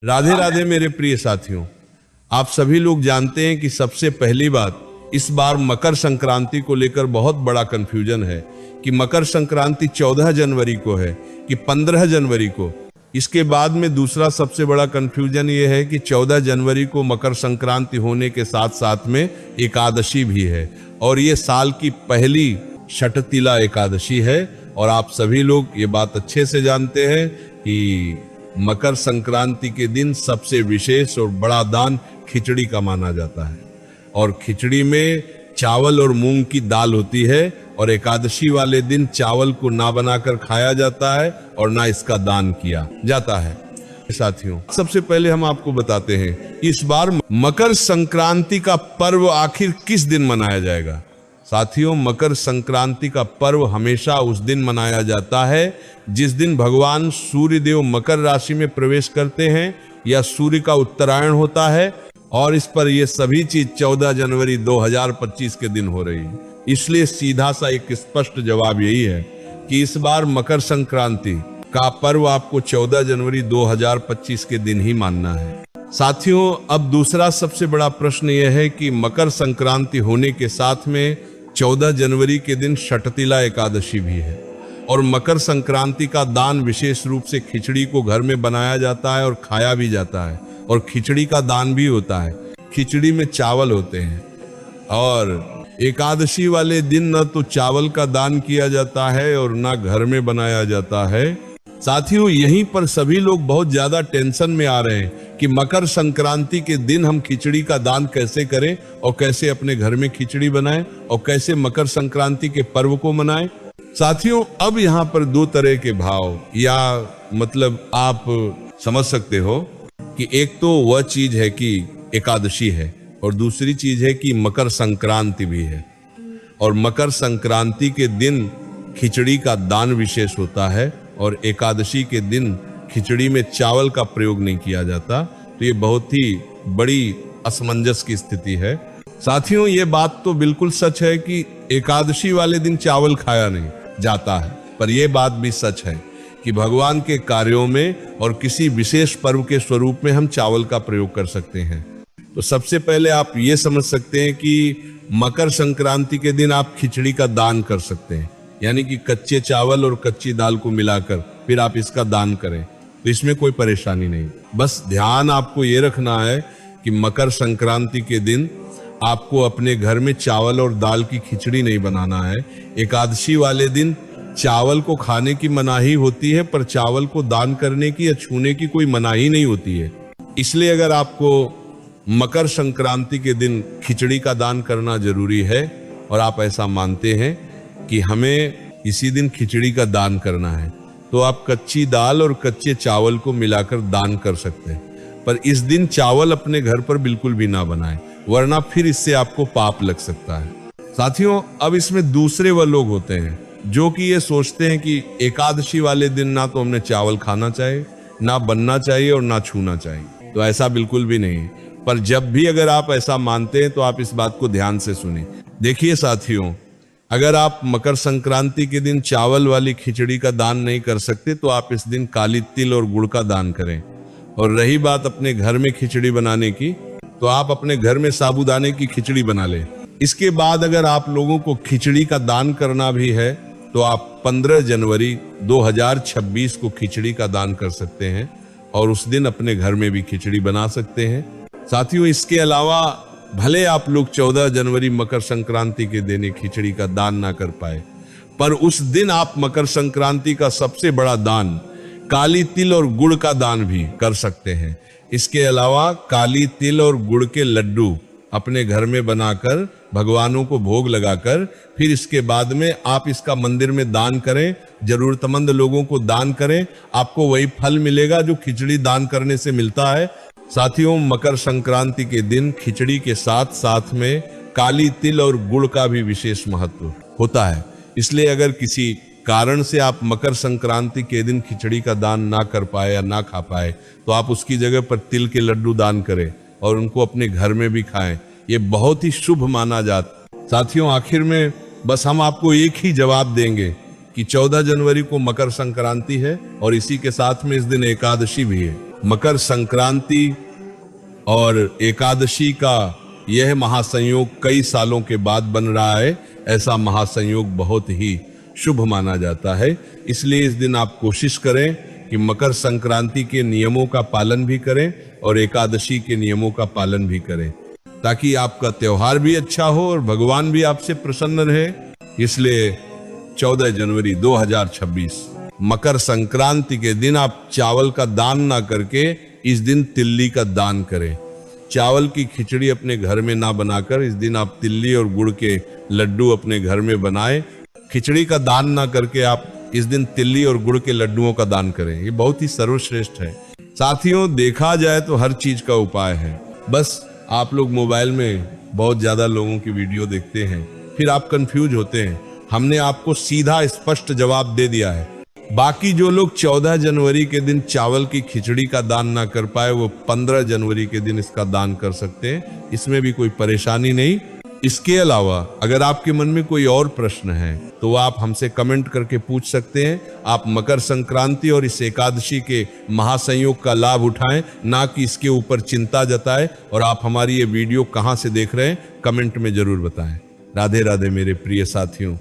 राधे राधे मेरे प्रिय साथियों, आप सभी लोग जानते हैं कि सबसे पहली बात, इस बार मकर संक्रांति को लेकर बहुत बड़ा कंफ्यूजन है कि मकर संक्रांति 14 जनवरी को है कि 15 जनवरी को। इसके बाद में दूसरा सबसे बड़ा कंफ्यूजन ये है कि 14 जनवरी को मकर संक्रांति होने के साथ साथ में एकादशी भी है और ये साल की पहली षटतिला एकादशी है। और आप सभी लोग ये बात अच्छे से जानते हैं कि मकर संक्रांति के दिन सबसे विशेष और बड़ा दान खिचड़ी का माना जाता है और खिचड़ी में चावल और मूंग की दाल होती है और एकादशी वाले दिन चावल को ना बनाकर खाया जाता है और ना इसका दान किया जाता है। साथियों, सबसे पहले हम आपको बताते हैं इस बार मकर संक्रांति का पर्व आखिर किस दिन मनाया जाएगा। साथियों, मकर संक्रांति का पर्व हमेशा उस दिन मनाया जाता है जिस दिन भगवान सूर्य देव मकर राशि में प्रवेश करते हैं या सूर्य का उत्तरायण होता है और इस पर ये सभी चीज 14 जनवरी 2025 के दिन हो रही है। इसलिए सीधा सा एक स्पष्ट जवाब यही है कि इस बार मकर संक्रांति का पर्व आपको 14 जनवरी 2025 के दिन ही मानना है। साथियों, अब दूसरा सबसे बड़ा प्रश्न यह है कि मकर संक्रांति होने के साथ में 14 जनवरी के दिन षटतिला एकादशी भी है और मकर संक्रांति का दान विशेष रूप से खिचड़ी को घर में बनाया जाता है और खाया भी जाता है और खिचड़ी का दान भी होता है। खिचड़ी में चावल होते हैं और एकादशी वाले दिन न तो चावल का दान किया जाता है और ना घर में बनाया जाता है। साथियों, यहीं पर सभी लोग बहुत ज्यादा टेंशन में आ रहे हैं कि मकर संक्रांति के दिन हम खिचड़ी का दान कैसे करें और कैसे अपने घर में खिचड़ी बनाएं और कैसे मकर संक्रांति के पर्व को मनाएं। साथियों, अब यहाँ पर दो तरह के भाव या मतलब आप समझ सकते हो कि एक तो वह चीज है कि एकादशी है और दूसरी चीज है कि मकर संक्रांति भी है और मकर संक्रांति के दिन खिचड़ी का दान विशेष होता है और एकादशी के दिन खिचड़ी में चावल का प्रयोग नहीं किया जाता। तो ये बहुत ही बड़ी असमंजस की स्थिति है। साथियों, ये बात तो बिल्कुल सच है कि एकादशी वाले दिन चावल खाया नहीं जाता है, पर यह बात भी सच है कि भगवान के कार्यों में और किसी विशेष पर्व के स्वरूप में हम चावल का प्रयोग कर सकते हैं। तो सबसे पहले आप ये समझ सकते हैं कि मकर संक्रांति के दिन आप खिचड़ी का दान कर सकते हैं, यानी कि कच्चे चावल और कच्ची दाल को मिलाकर फिर आप इसका दान करें, तो इसमें कोई परेशानी नहीं। बस ध्यान आपको ये रखना है कि मकर संक्रांति के दिन आपको अपने घर में चावल और दाल की खिचड़ी नहीं बनाना है। एकादशी वाले दिन चावल को खाने की मनाही होती है पर चावल को दान करने की या छूने की कोई मनाही नहीं होती है। इसलिए अगर आपको मकर संक्रांति के दिन खिचड़ी का दान करना जरूरी है और आप ऐसा मानते हैं कि हमें इसी दिन खिचड़ी का दान करना है, तो आप कच्ची दाल और कच्चे चावल को मिलाकर दान कर सकते हैं। पर इस दिन चावल अपने घर पर बिल्कुल भी ना बनाएं, वरना फिर इससे आपको पाप लग सकता है। साथियों, अब इसमें दूसरे वह लोग होते हैं जो कि ये सोचते हैं कि एकादशी वाले दिन ना तो हमने चावल खाना चाहिए, ना बनना चाहिए और ना छूना चाहिए। तो ऐसा बिल्कुल भी नहीं। पर जब भी अगर आप ऐसा मानते हैं तो आप इस बात को ध्यान से सुनिए। देखिए साथियों, अगर आप मकर संक्रांति के दिन चावल वाली खिचड़ी का दान नहीं कर सकते तो आप इस दिन काली तिल और गुड़ का दान करें। और रही बात अपने घर में खिचड़ी बनाने की, तो आप अपने घर में साबूदाने की खिचड़ी बना लें। इसके बाद अगर आप लोगों को खिचड़ी का दान करना भी है तो आप 15 जनवरी 2026 को खिचड़ी का दान कर सकते हैं और उस दिन अपने घर में भी खिचड़ी बना सकते हैं। साथियों, इसके अलावा भले आप लोग 14 जनवरी मकर संक्रांति के दिन खिचड़ी का दान ना कर पाए, पर उस दिन आप मकर संक्रांति का सबसे बड़ा दान काली तिल और गुड़ का दान भी कर सकते हैं। इसके अलावा काली तिल और गुड़ के लड्डू अपने घर में बनाकर भगवानों को भोग लगाकर फिर इसके बाद में आप इसका मंदिर में दान करें, जरूरतमंद लोगों को दान करें, आपको वही फल मिलेगा जो खिचड़ी दान करने से मिलता है। साथियों, मकर संक्रांति के दिन खिचड़ी के साथ साथ में काली तिल और गुड़ का भी विशेष महत्व होता है। इसलिए अगर किसी कारण से आप मकर संक्रांति के दिन खिचड़ी का दान ना कर पाए या ना खा पाए तो आप उसकी जगह पर तिल के लड्डू दान करें और उनको अपने घर में भी खाएं। ये बहुत ही शुभ माना जाता। साथियों, आखिर में बस हम आपको एक ही जवाब देंगे कि 14 जनवरी को मकर संक्रांति है और इसी के साथ में इस दिन एकादशी भी है। मकर संक्रांति और एकादशी का यह महासंयोग कई सालों के बाद बन रहा है। ऐसा महासंयोग बहुत ही शुभ माना जाता है। इसलिए इस दिन आप कोशिश करें कि मकर संक्रांति के नियमों का पालन भी करें और एकादशी के नियमों का पालन भी करें, ताकि आपका त्योहार भी अच्छा हो और भगवान भी आपसे प्रसन्न रहे। इसलिए 14 जनवरी 2026 मकर संक्रांति के दिन आप चावल का दान ना करके इस दिन तिल्ली का दान करें। चावल की खिचड़ी अपने घर में ना बनाकर इस दिन आप तिल्ली और गुड़ के लड्डू अपने घर में बनाएं। खिचड़ी का दान ना करके आप इस दिन तिल्ली और गुड़ के लड्डुओं का दान करें। ये बहुत ही सर्वश्रेष्ठ है। साथियों, देखा जाए तो हर चीज का उपाय है। बस आप लोग मोबाइल में बहुत ज्यादा लोगों की वीडियो देखते हैं, फिर आप कंफ्यूज होते हैं। हमने आपको सीधा स्पष्ट जवाब दे दिया है। बाकी जो लोग 14 जनवरी के दिन चावल की खिचड़ी का दान ना कर पाए, वो 15 जनवरी के दिन इसका दान कर सकते हैं। इसमें भी कोई परेशानी नहीं। इसके अलावा अगर आपके मन में कोई और प्रश्न है तो आप हमसे कमेंट करके पूछ सकते हैं। आप मकर संक्रांति और इस एकादशी के महासंयोग का लाभ उठाएं, ना कि इसके ऊपर चिंता जताएं। और आप हमारी ये वीडियो कहां से देख रहे हैं कमेंट में जरूर बताएं। राधे राधे मेरे प्रिय साथियों।